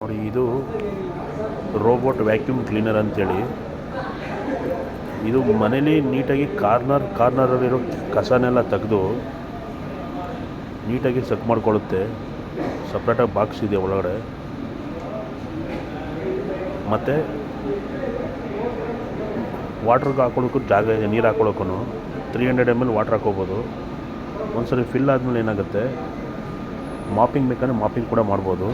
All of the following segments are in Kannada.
ನೋಡಿ, ಇದು ರೋಬೋಟ್ ವ್ಯಾಕ್ಯೂಮ್ ಕ್ಲೀನರ್ ಅಂತೇಳಿ. ಇದು ಮನೇಲಿ ನೀಟಾಗಿ ಕಾರ್ನರಲ್ಲಿರೋ ಕಸನೆಲ್ಲ ತೆಗೆದು ನೀಟಾಗಿ ಸೆಟ್ ಮಾಡ್ಕೊಳ್ಳುತ್ತೆ. ಸಪ್ರೇಟಾಗಿ ಬಾಕ್ಸ್ ಇದೆ ಒಳಗಡೆ. ಮತ್ತು ವಾಟ್ರಿಗೆ ಹಾಕೊಳ್ಳೋಕ್ಕೂ ಜಾಗ ಇದೆ, ನೀರು ಹಾಕೊಳ್ಳೋಕ್ಕೂ 300 ml ವಾಟ್ರ್ ಹಾಕೋಬೋದು. ಒಂದ್ಸರಿ ಫಿಲ್ ಆದಮೇಲೆ ಏನಾಗುತ್ತೆ, ಮಾಪಿಂಗ್ ಬೇಕಂದರೆ ಮಾಪಿಂಗ್ ಕೂಡ ಮಾಡ್ಬೋದು.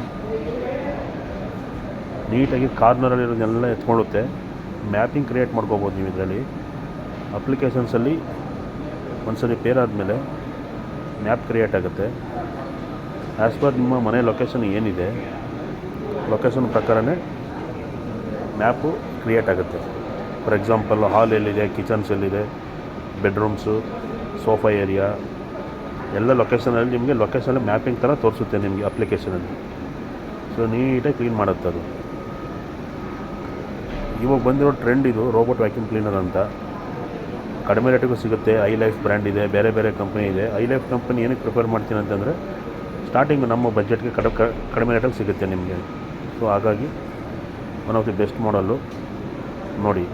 ನೀಟಾಗಿ ಕಾರ್ನರಲ್ಲಿರೋದನ್ನೆಲ್ಲ ಎತ್ಕೊಳ್ಳುತ್ತೆ. ಮ್ಯಾಪಿಂಗ್ ಕ್ರಿಯೇಟ್ ಮಾಡ್ಕೋಬೋದು ನೀವು ಇದರಲ್ಲಿ. ಅಪ್ಲಿಕೇಶನ್ಸಲ್ಲಿ ಒಂದ್ಸರಿ ಪೇರ್ ಆದಮೇಲೆ ಮ್ಯಾಪ್ ಕ್ರಿಯೇಟ್ ಆಗುತ್ತೆ. ಆ್ಯಸ್ ಪರ್ ನಿಮ್ಮ ಮನೆ ಲೊಕೇಶನ್ ಏನಿದೆ, ಲೊಕೇಶನ್ ಪ್ರಕಾರನೇ ಮ್ಯಾಪು ಕ್ರಿಯೇಟ್ ಆಗುತ್ತೆ. ಫಾರ್ ಎಕ್ಸಾಂಪಲ್ ಹಾಲ್ ಎಲ್ಲಿದೆ, ಕಿಚನ್ಸ್ ಎಲ್ಲಿದೆ, ಬೆಡ್ರೂಮ್ಸು, ಸೋಫಾ ಏರಿಯಾ ಎಲ್ಲ ಲೊಕೇಶನಲ್ಲಿ ನಿಮಗೆ ಲೊಕೇಶನಲ್ಲಿ ಮ್ಯಾಪಿಂಗ್ ಥರ ತೋರಿಸುತ್ತೆ ನಿಮಗೆ ಅಪ್ಲಿಕೇಶನಲ್ಲಿ. ಸೊ ನೀಟಾಗಿ ಕ್ಲೀನ್ ಮಾಡುತ್ತೆ ಅದು. ಇವಾಗ ಬಂದಿರೋ ಟ್ರೆಂಡ್ ಇದು ರೋಬೋಟ್ ವ್ಯಾಕ್ಯೂಮ್ ಕ್ಲೀನರ್ ಅಂತ. ಕಡಿಮೆ ರೇಟಿಗೂ ಸಿಗುತ್ತೆ. ಐ ಲೈಫ್ ಬ್ರ್ಯಾಂಡ್ ಇದೆ, ಬೇರೆ ಬೇರೆ ಕಂಪ್ನಿ ಇದೆ. ಐ ಲೈಫ್ ಕಂಪ್ನಿ ಏನಕ್ಕೆ ಪ್ರಿಫರ್ ಮಾಡ್ತೀನಿ ಅಂತಂದರೆ, ಸ್ಟಾರ್ಟಿಂಗ್ ನಮ್ಮ ಬಜೆಟ್ಗೆ ಕಡಿಮೆ ರೇಟಲ್ಲಿ ಸಿಗುತ್ತೆ ನಿಮಗೆ. ಸೊ ಹಾಗಾಗಿ ಒನ್ ಆಫ್ ದಿ ಬೆಸ್ಟ್ ಮಾಡಲ್ಲು ನೋಡಿ.